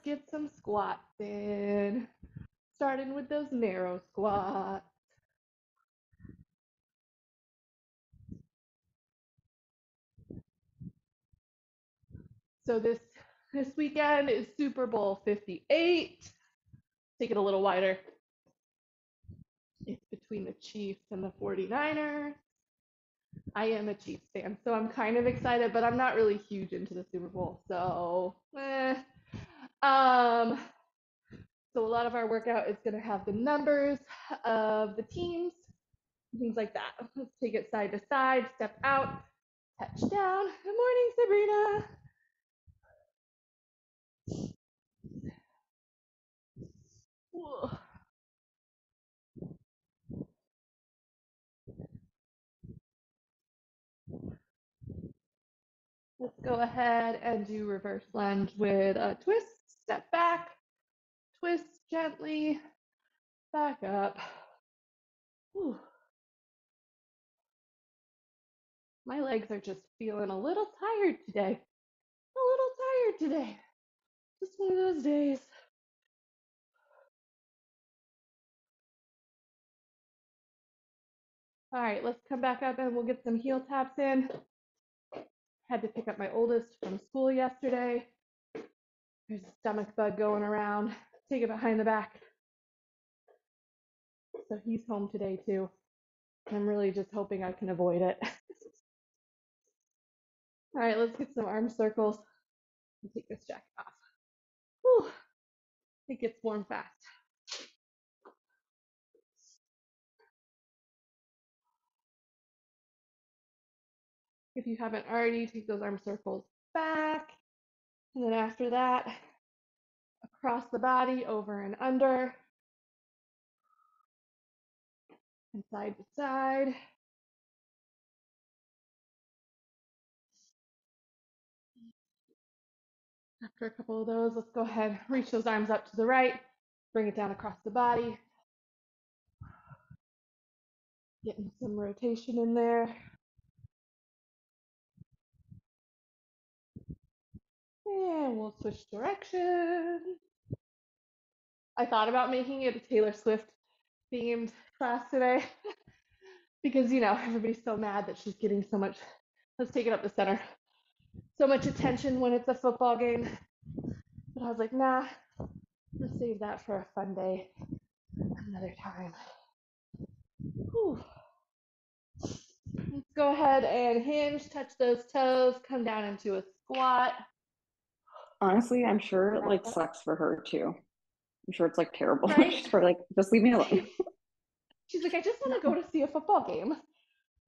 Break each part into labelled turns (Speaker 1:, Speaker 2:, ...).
Speaker 1: get some squats in, starting with those narrow squats. So this weekend is Super Bowl 58. Take it a little wider. It's between the Chiefs and the 49ers. I am a Chiefs fan, so I'm kind of excited, but I'm not really huge into the Super Bowl. So so a lot of our workout is going to have the numbers of the teams, things like that. Let's take it side to side, step out, touch down. Good morning, Sabrina. Whoa. Let's go ahead and do reverse lunge with a twist. Step back, twist gently, back up. Whew. My legs are just feeling a little tired today. A little tired today. Just one of those days. All right, let's come back up and we'll get some heel taps in. Had to pick up my oldest from school yesterday. There's a stomach bug going around. Take it behind the back. So he's home today too. I'm really just hoping I can avoid it. All right, let's get some arm circles and take this jacket off. Whew. It gets warm fast. If you haven't already, take those arm circles back. And then after that, across the body, over and under, and side to side. After a couple of those, let's go ahead, reach those arms up to the right, bring it down across the body. Getting some rotation in there. And we'll switch directions. I thought about making it a Taylor Swift themed class today because, you know, everybody's so mad that she's getting so much, let's take it up the center, so much attention when it's a football game. But I was like, nah, let's save that for a fun day another time. Whew. Let's go ahead and hinge, touch those toes, come down into a squat.
Speaker 2: Honestly, I'm sure it like sucks for her too. I'm sure it's like terrible.
Speaker 1: Right?
Speaker 2: She's probably like, just leave me alone.
Speaker 1: She's like, I just want to go to see a football game.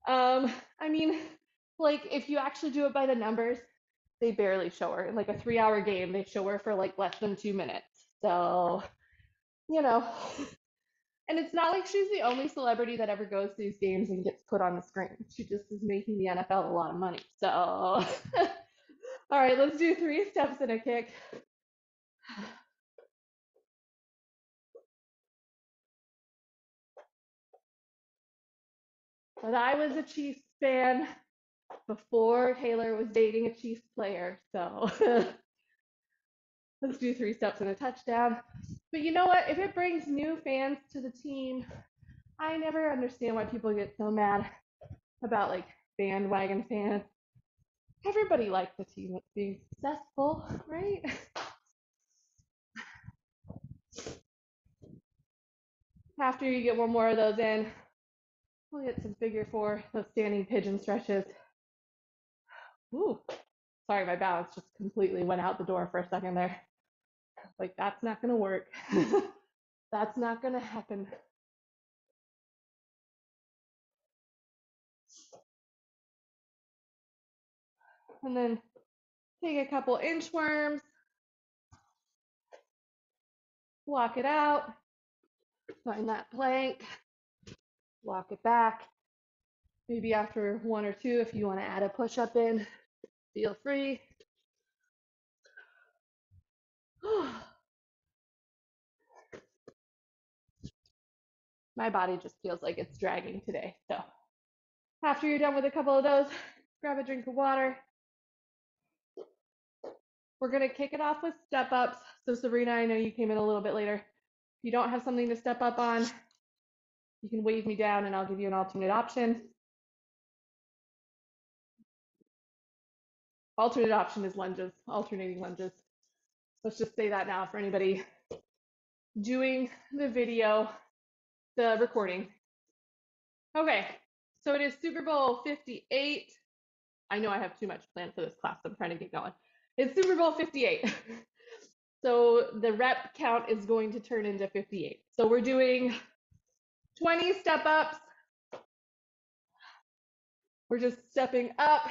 Speaker 1: I mean, like if you actually do it by the numbers, they barely show her. In like a 3-hour game, they show her for like less than 2 minutes. So, you know, and it's not like she's the only celebrity that ever goes to these games and gets put on the screen. She just is making the NFL a lot of money. So, all right, let's do 3 steps and a kick. But I was a Chiefs fan before Taylor was dating a Chiefs player. So let's do 3 steps and a touchdown. But you know what? If it brings new fans to the team, I never understand why people get so mad about like bandwagon fans. Everybody likes the team that's being successful, right? After you get one more of those in, we'll get some figure 4, those standing pigeon stretches. Ooh, sorry, my balance just completely went out the door for a second there. Like, that's not gonna work. That's not gonna happen. And then take a couple inchworms, walk it out, find that plank, walk it back. Maybe after 1 or 2, if you want to add a push-up in, feel free. My body just feels like it's dragging today. So after you're done with a couple of those, grab a drink of water. We're going to kick it off with step ups. So Sabrina, I know you came in a little bit later. If you don't have something to step up on, you can wave me down and I'll give you an alternate option. Alternate option is lunges, alternating lunges. Let's just say that now for anybody doing the video, the recording. Okay, so it is Super Bowl 58. I know I have too much planned for this class, so I'm trying to get going. It's Super Bowl 58. So the rep count is going to turn into 58. So we're doing 20 step ups. We're just stepping up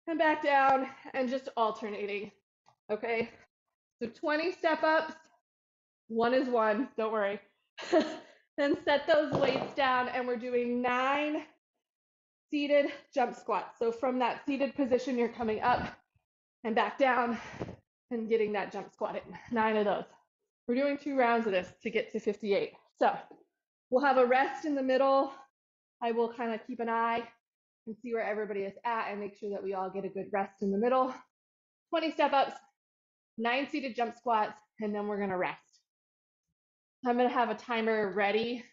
Speaker 1: and back down and just alternating. Okay, so 20 step ups. One is one, don't worry. Then set those weights down and we're doing 9 seated jump squats. So from that seated position, you're coming up and back down and getting that jump squat in. 9 of those. We're doing 2 rounds of this to get to 58. So we'll have a rest in the middle. I will kind of keep an eye and see where everybody is at and make sure that we all get a good rest in the middle. 20 step ups, 9 seated jump squats, and then we're gonna rest. I'm gonna have a timer ready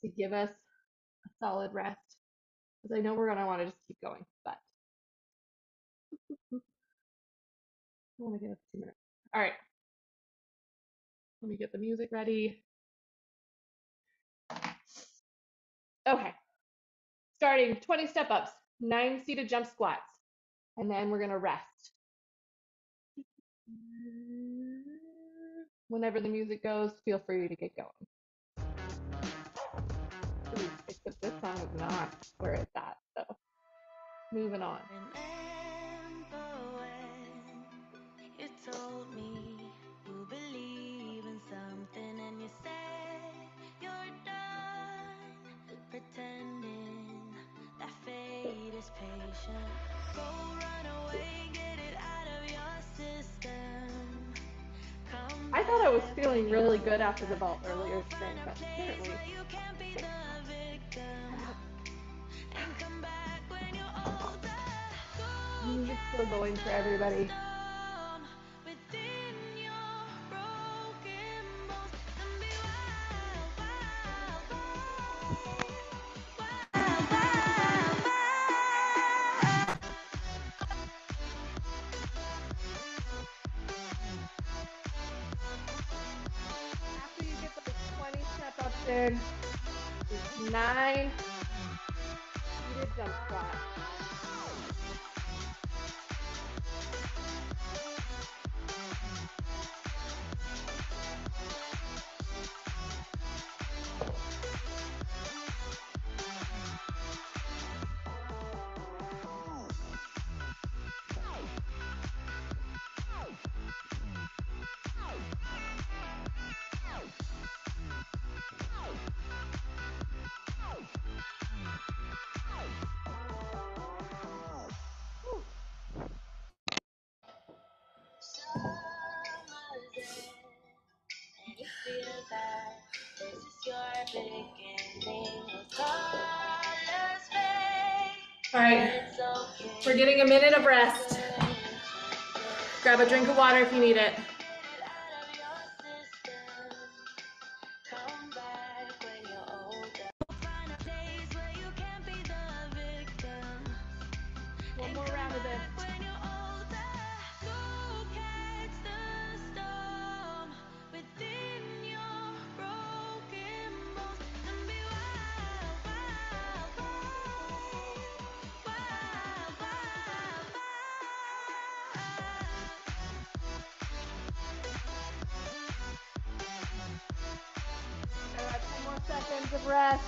Speaker 1: to give us a solid rest because I know we're gonna want to just keep going, but I want to give us 2 minutes. All right, let me get the music ready. Okay, starting 20 step ups, 9 seated jump squats, and then we're gonna rest. Whenever the music goes, feel free to get going. Ooh, except this song is not where it's at, so moving on.
Speaker 3: Remember when you told me you believe in something and you said you're done pretending that fate is patient. Go run away, get it out of your system. Come
Speaker 1: I thought I was
Speaker 3: back
Speaker 1: feeling
Speaker 3: when
Speaker 1: really
Speaker 3: you're
Speaker 1: good after the
Speaker 3: older.
Speaker 1: ball
Speaker 3: Go
Speaker 1: earlier today,
Speaker 3: find a
Speaker 1: but
Speaker 3: place
Speaker 1: apparently
Speaker 3: where you can't be the victim. And come back when you're older.
Speaker 1: the
Speaker 3: Go
Speaker 1: music's still going
Speaker 3: catch
Speaker 1: for
Speaker 3: the
Speaker 1: everybody.
Speaker 3: storm within your broken bones and be wild, wild, wild, wild, wild, wild.
Speaker 1: After you get those 20 step ups in, there's 9 seated jump squats.
Speaker 3: Summer's in, and you feel that this is your beginning. The colors fade,
Speaker 1: All
Speaker 3: but
Speaker 1: right,
Speaker 3: it's okay.
Speaker 1: we're getting a minute of rest.
Speaker 3: Good intentions.
Speaker 1: Grab a drink of water if you need it.
Speaker 3: Get it out of your system. Come back when you're older. Find a place where you can't be the victim.
Speaker 1: One more round of this.
Speaker 3: When you're older, go catch the storm within your broken bones and be wild, wild, wild, wild, wild,
Speaker 1: Got 10 more seconds of rest.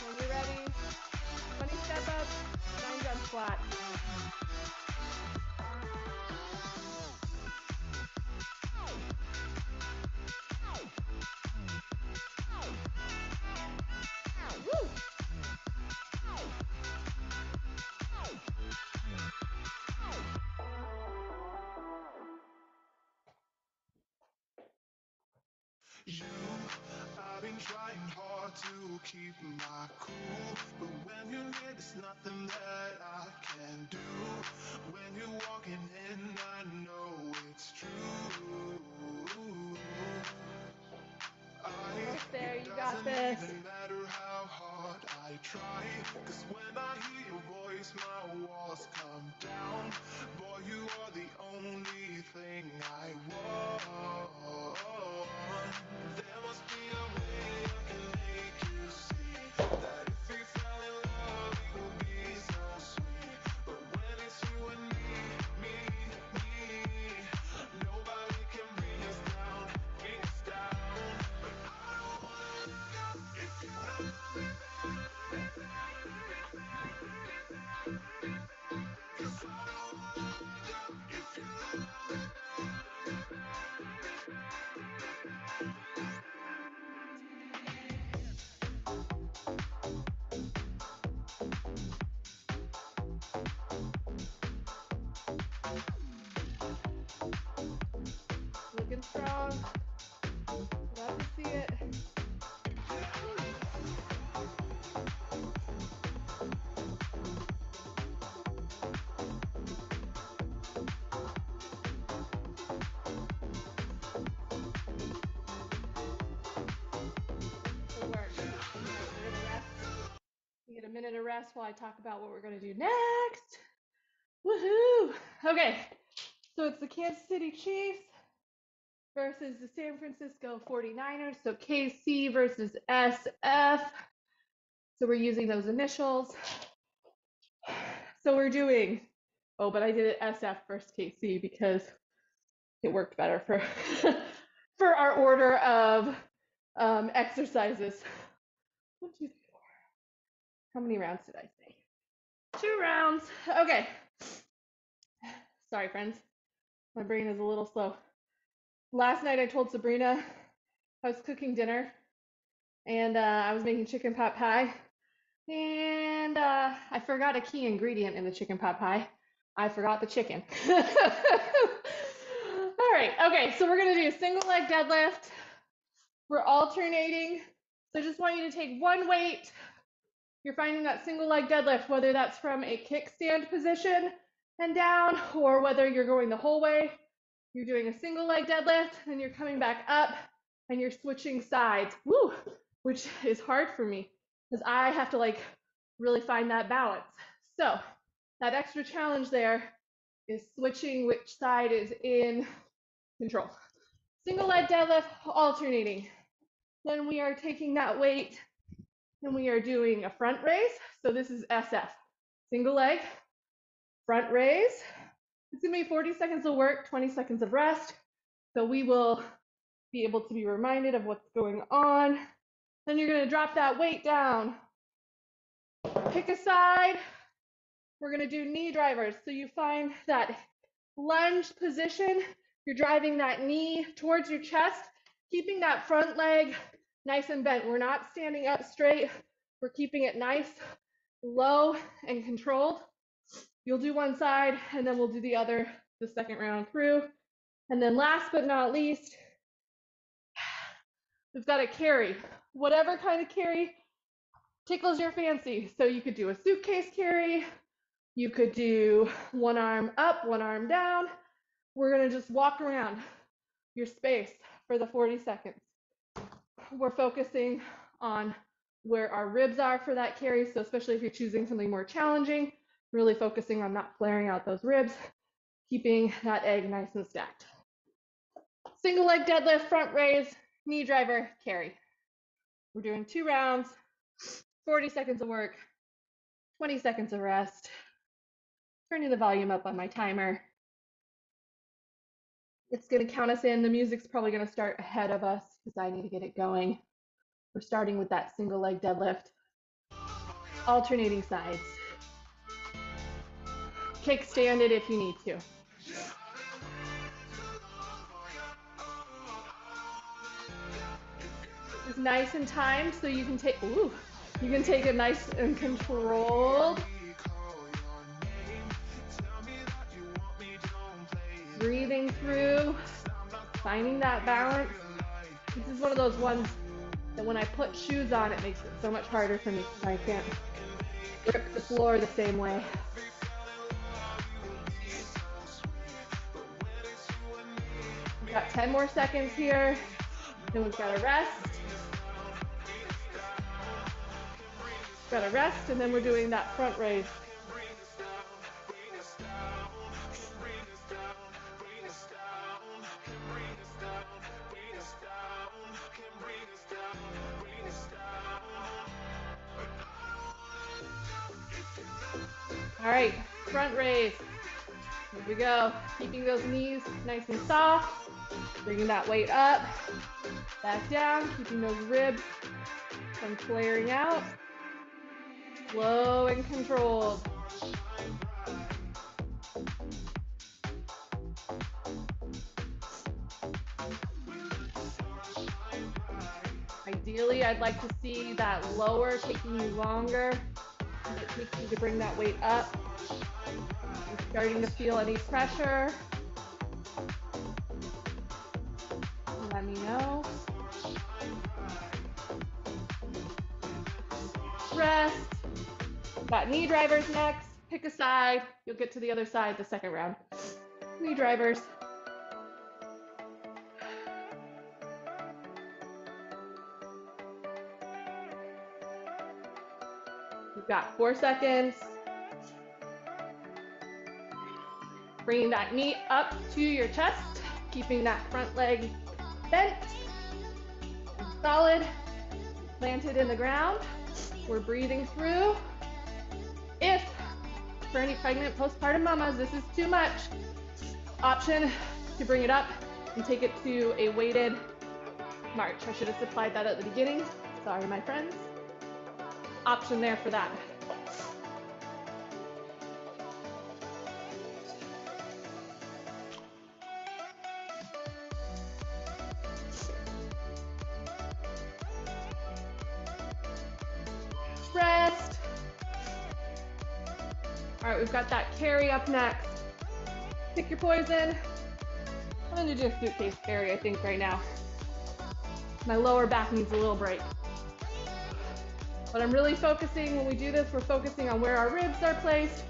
Speaker 1: When you're ready, 20 step ups, 9 jump squats. Woo!
Speaker 4: trying hard to keep my cool, but when you're near, there's nothing that I can do. When you're walking in, I know it's true.
Speaker 1: Almost there, you
Speaker 4: It
Speaker 1: got
Speaker 4: doesn't
Speaker 1: this.
Speaker 4: even matter how hard I try, 'cause when I hear your voice, my walls come down. Boy, you are the only thing I want. There must be a way I can make you see that if we fell in love, it would be so sweet. But when it's you and me, nobody can bring us down, bring us down. But I don't wanna let go if you don't love me back. 'Cause I don't wanna let go if you don't love me
Speaker 1: Looking strong. Love to see it. Good work. We're gonna rest. We get a minute of rest while I talk about what we're gonna do next. Woohoo! Okay, so it's the Kansas City Chiefs versus the San Francisco 49ers. So KC versus SF. So we're using those initials. So we're doing, oh, but I did it SF versus KC because it worked better for for our order of exercises. 1, 2, 3, 4. How many rounds did I say? 2 rounds. Okay. Sorry, friends. My brain is a little slow. Last night I told Sabrina I was cooking dinner and I was making chicken pot pie. And I forgot a key ingredient in the chicken pot pie. I forgot the chicken. All right, okay, so we're gonna do a single leg deadlift. We're alternating. So I just want you to take one weight. You're finding that single leg deadlift, whether that's from a kickstand position and down, or whether you're going the whole way. You're doing a single leg deadlift, then you're coming back up and you're switching sides. Woo! Which is hard for me because I have to like really find that balance. So that extra challenge there is switching which side is in control. Single leg deadlift, alternating. Then we are taking that weight and we are doing a front raise. So this is SF. Single leg, front raise. It's gonna be 40 seconds of work, 20 seconds of rest. So we will be able to be reminded of what's going on. Then you're gonna drop that weight down. Pick a side. We're gonna do knee drivers. So you find that lunge position. You're driving that knee towards your chest, keeping that front leg nice and bent. We're not standing up straight. We're keeping it nice, low, and controlled. You'll do one side, and then we'll do the other the second round through. And then last but not least, we've got a carry. Whatever kind of carry tickles your fancy. So you could do a suitcase carry. You could do one arm up, one arm down. We're gonna just walk around your space for the 40 seconds. We're focusing on where our ribs are for that carry. So especially if you're choosing something more challenging, really focusing on not flaring out those ribs, keeping that egg nice and stacked. Single leg deadlift, front raise, knee driver, carry. We're doing 2 rounds, 40 seconds of work, 20 seconds of rest. Turning the volume up on my timer. It's going to count us in. The music's probably going to start ahead of us because I need to get it going. We're starting with that single leg deadlift. Alternating sides. Kickstand it if you need to. It's nice and timed so you can take, it nice and controlled. Breathing through, finding that balance. This is one of those ones that when I put shoes on, it makes it so much harder for me because I can't grip the floor the same way. We've got 10 more seconds here. Then we've got to rest. Got to rest, and then we're doing that front raise. All right, front raise. Here we go. Keeping those knees nice and soft. Bringing that weight up, back down, keeping those ribs from flaring out. Slow and controlled. Ideally, I'd like to see that lower taking you longer. It takes you to bring that weight up. You're starting to feel any pressure. Let me know. Rest. Got knee drivers next. Pick a side. You'll get to the other side the second round. Knee drivers. You've got 4 seconds. Bringing that knee up to your chest, keeping that front leg bent, solid, planted in the ground. We're breathing through. If, for any pregnant postpartum mamas, this is too much, option to bring it up and take it to a weighted march. I should have supplied that at the beginning. Sorry, my friends. Option there for that. Rest. All right, we've got that carry up next. Pick your poison. I'm gonna do a suitcase carry, I think, right now. My lower back needs a little break. But I'm really focusing, when we do this, we're focusing on where our ribs are placed,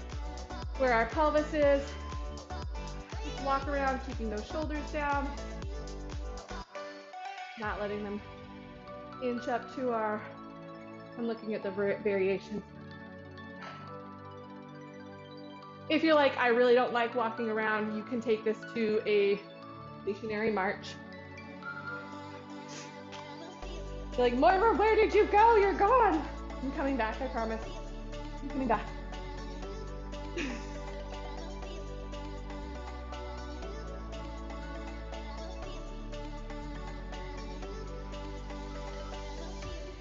Speaker 1: where our pelvis is. Just walk around, keeping those shoulders down. Not letting them inch up to our, I'm looking at the variation. If you're like, I really don't like walking around, you can take this to a stationary march. You're like, Moira, where did you go? You're gone. I'm coming back, I promise. I'm coming back.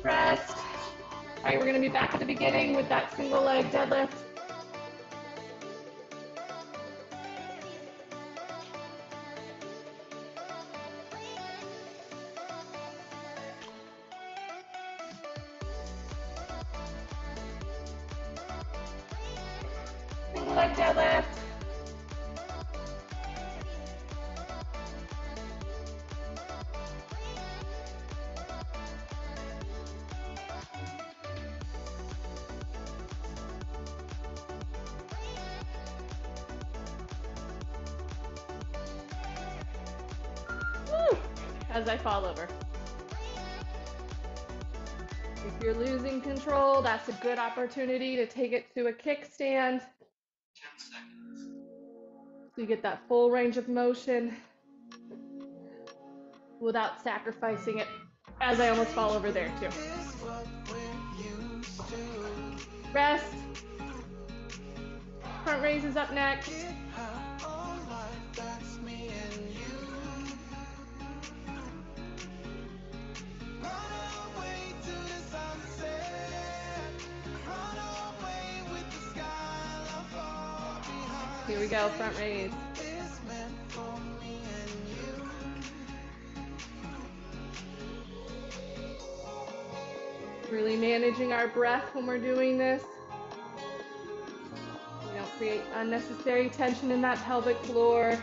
Speaker 1: Rest. All right, we're gonna be back at the beginning with that single leg deadlift. Single leg deadlift. Woo! As I fall over. If you're losing control, that's a good opportunity to take it to a kickstand. So you get that full range of motion without sacrificing it, as I almost fall over there too. Rest. Front raise is up next. Here we go, front raise. Really managing our breath when we're doing this. We don't create unnecessary tension in that pelvic floor.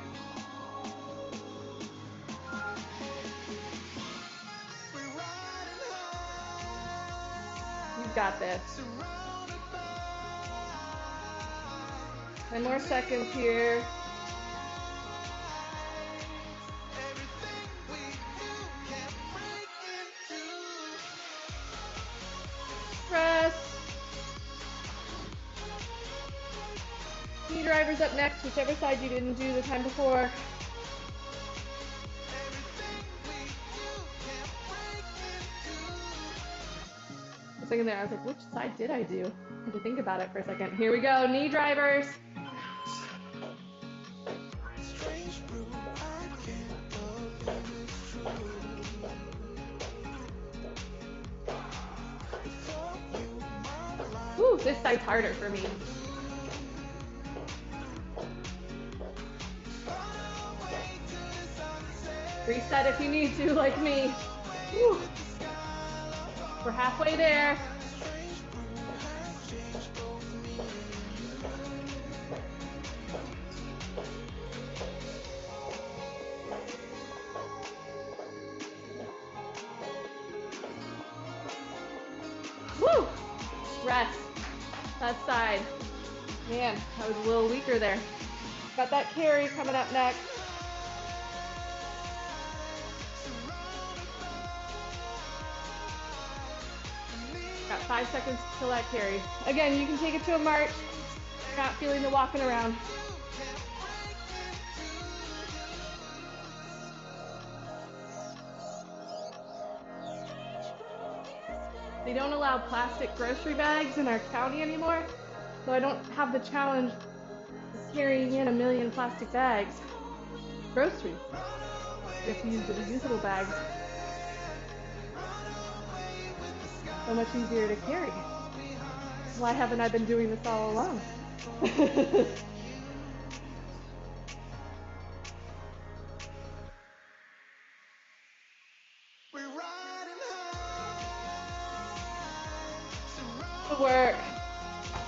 Speaker 1: got this. 10 more seconds here. Press. Knee drivers up next, whichever side you didn't do the time before. A second there, I was like, which side did I do? I had to think about it for a second. Here we go, knee drivers. Ooh, this side's harder for me. Reset if you need to, like me. Whew. We're halfway there. Woo! Rest. That side. Man, I was a little weaker there. Got that carry coming up next. Got 5 seconds to kill that carry. Again, you can take it to a march. You're not feeling the walking around. They don't allow plastic grocery bags in our county anymore, so I don't have the challenge of carrying in 1 million plastic bags. Groceries. You have to use the reusable bags. So much easier to carry. Why haven't I been doing this all along? Good work.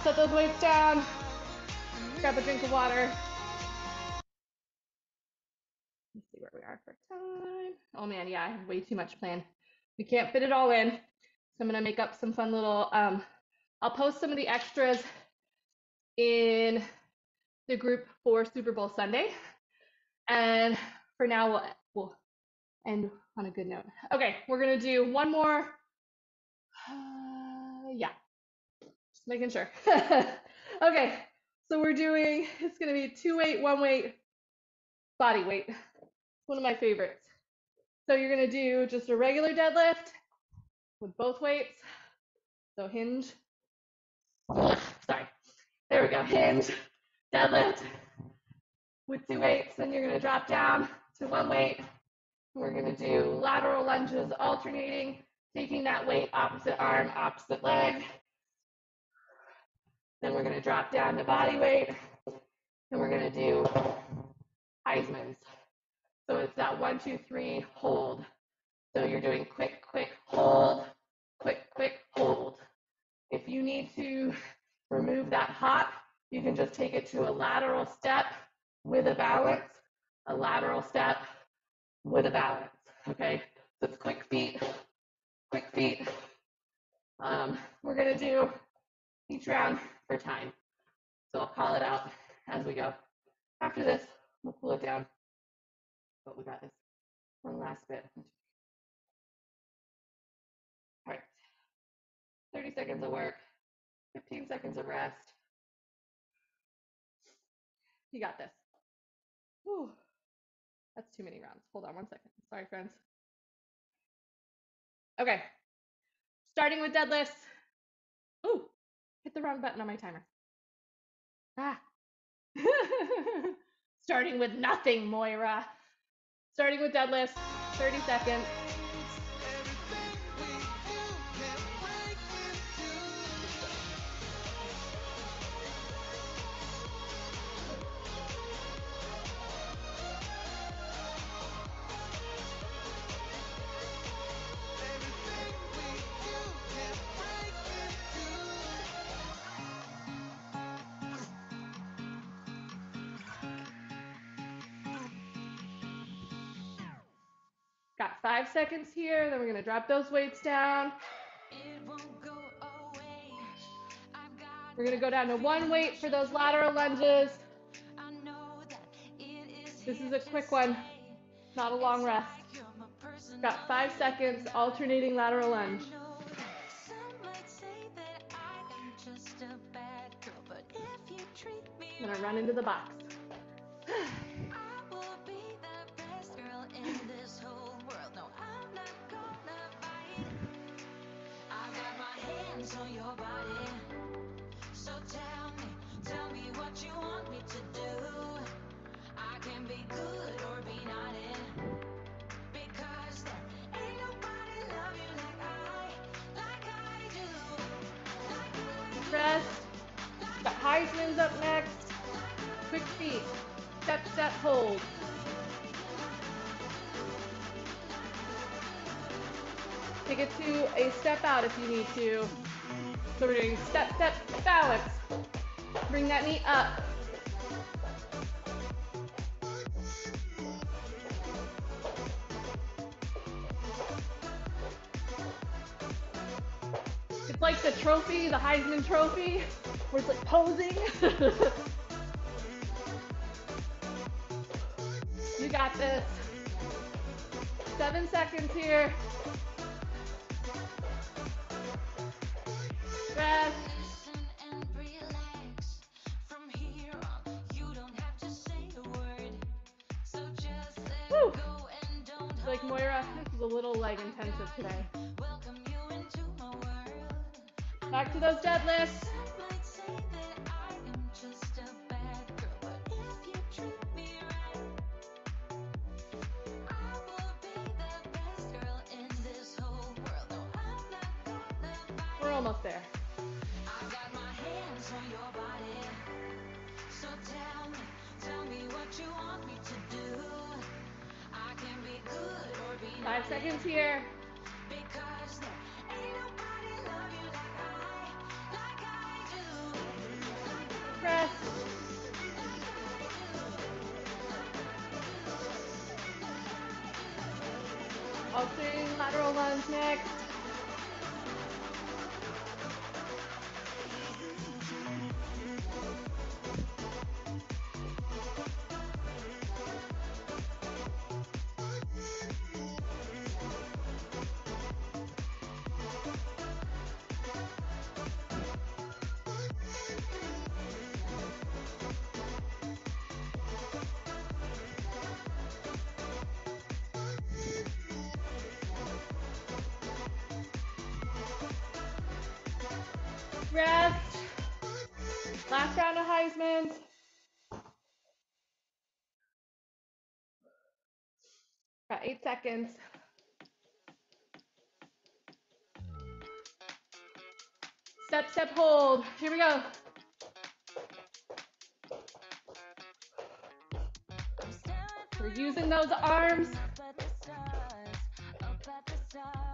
Speaker 1: Set those weights down. Grab a drink of water. Let's see where we are for time. Oh man, yeah, I have way too much planned. We can't fit it all in. So I'm gonna make up some fun little, I'll post some of the extras in the group for Super Bowl Sunday. And for now, we'll end on a good note. Okay, we're gonna do one more. Yeah, just making sure. Okay, so we're doing, it's gonna be 2 weight, 1 weight, body weight. One of my favorites. So you're gonna do just a regular deadlift with both weights. So hinge. Sorry. There we go. Hinge, deadlift with 2 weights. Then you're gonna drop down to 1 weight. We're gonna do lateral lunges alternating, taking that weight opposite arm, opposite leg. Then we're gonna drop down to body weight. And we're gonna do Heisman's. So it's that 1, 2, 3 hold. So you're doing quick, quick hold, quick, quick hold. If you need to remove that hop, you can just take it to a lateral step with a balance, a lateral step with a balance, okay? So it's quick feet, quick feet. We're gonna do each round for time. So I'll call it out as we go. After this, we'll cool it down, but we got this. One last bit. All right, 30 seconds of work, 15 seconds of rest. You got this. Whew. That's too many rounds. Hold on 1 second. Sorry, friends. Okay. Starting with deadlifts. Ooh, hit the wrong button on my timer. Ah. Starting with nothing, Moira. Starting with deadlifts, 30 seconds. Got 5 seconds here, then we're gonna drop those weights down.
Speaker 3: It won't go away.
Speaker 1: We're gonna go down to one weight for those lateral lunges. This is a quick one, not a long rest. Got 5 seconds, alternating lateral lunge. I'm gonna run into the box.
Speaker 3: On your body, so tell me what you want me to do. I can be good or be naughty, because there ain't nobody love you like I do.
Speaker 1: Press. Got Heisman's up next. Quick feet. Step, step, hold. Take it to a step out if you need to. So we're doing step, step, balance. Bring that knee up. It's like the trophy, the Heisman Trophy, where it's like posing. You got this. 7 seconds here. Rest. Woo. Like Moira, this is a little leg intensive today. Back to those deadlifts. We're almost there.
Speaker 3: I've got my hands on your body, so tell me what you want me to do. I can be good or be
Speaker 1: 5 seconds here.
Speaker 3: because there ain't nobody love you like I do.
Speaker 1: Press. Alternating lateral lunge next. Rest. Last round of Heisman's. Got 8 seconds. Step, step, hold. Here we go. We're using those arms.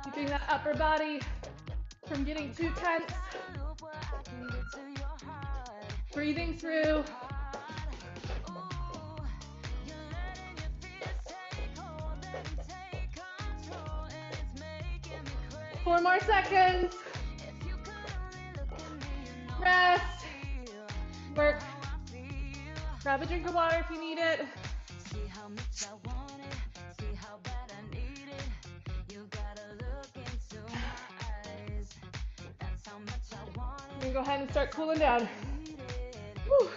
Speaker 1: Keeping that upper body from getting too tense. Breathing through. 4 more seconds. Rest. Work. Grab a drink of water if you need it. You can go ahead and start cooling down. Whew.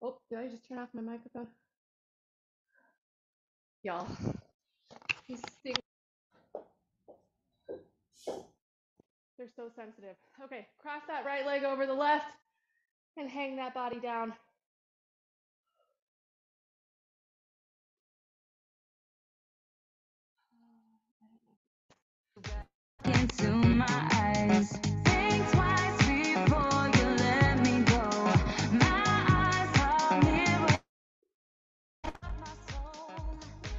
Speaker 1: Oh, did I just turn off my microphone? Y'all, these things, they're so sensitive. Okay, cross that right leg over the left and hang that body down.
Speaker 3: Into my eyes. Think twice before you let me go. My eyes are mirror my soul.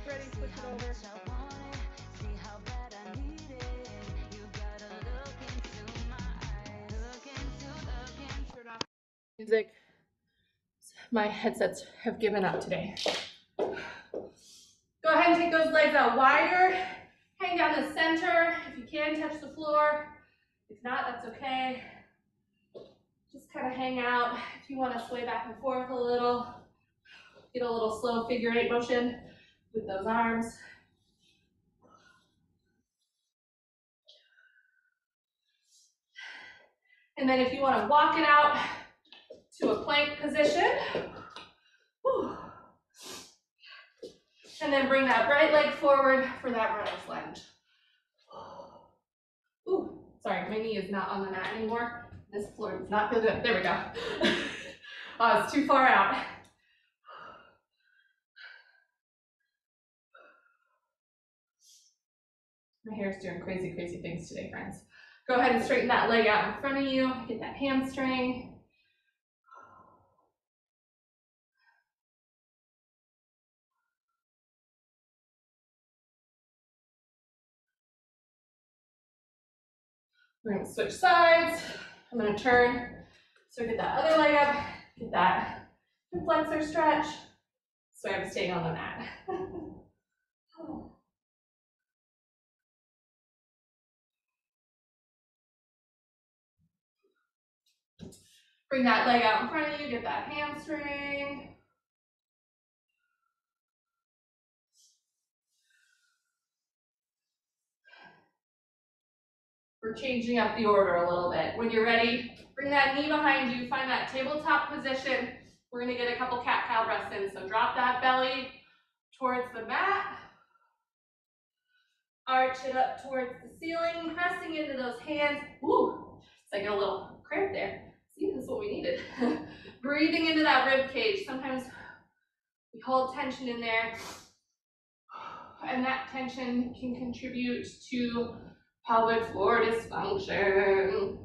Speaker 1: Ready, switch it over.
Speaker 3: See how bad I need it. You gotta look into my eyes. Look into.
Speaker 1: Turn off music. My headsets have given up today. Go ahead and take those legs out wider. Hang down the center. If you can, touch the floor. If not, that's okay. just kind of hang out. If you want to sway back and forth a little, get a little slow figure 8 motion with those arms. And then if you want to walk it out to a plank position, whew, and then bring that right leg forward for that runner's lunge. Ooh, sorry, my knee is not on the mat anymore. This floor does not feel good. There we go. Oh, it's too far out. My hair is doing crazy, crazy things today, friends. Go ahead and straighten that leg out in front of you. Get that hamstring. We're going to switch sides. I'm going to turn. So get that other leg up. Get that hip flexor stretch. So I'm staying on the mat. Bring that leg out in front of you. Get that hamstring. We're changing up the order a little bit. When you're ready, bring that knee behind you, find that tabletop position. We're gonna get a couple cat-cow breaths in. So drop that belly towards the mat. Arch it up towards the ceiling, pressing into those hands. Ooh, it's like a little cramp there. See, this is what we needed. Breathing into that rib cage. Sometimes we hold tension in there, and that tension can contribute to pelvic floor dysfunction.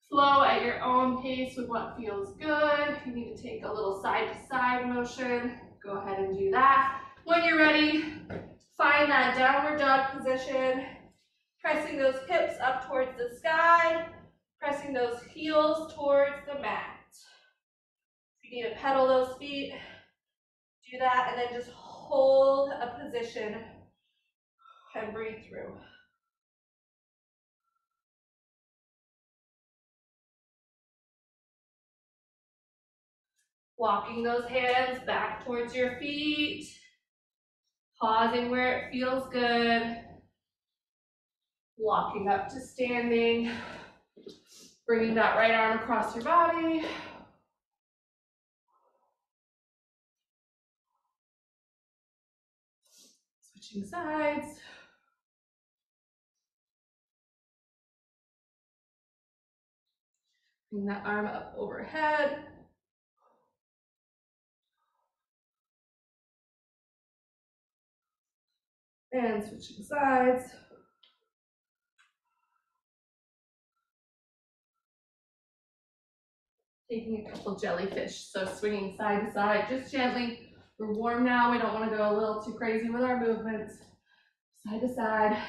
Speaker 1: Flow at your own pace with what feels good. If you need to take a little side-to-side motion, go ahead and do that. When you're ready, find that downward dog position, pressing those hips up towards the sky, pressing those heels towards the mat. If you need to pedal those feet, do that, and then just hold a position and breathe through. Walking those hands back towards your feet, pausing where it feels good, walking up to standing, bringing that right arm across your body. Switching sides. Bring that arm up overhead. And switching sides. Taking a couple jellyfish, so swinging side to side, just gently. We're warm now, we don't want to go a little too crazy with our movements. Side to side.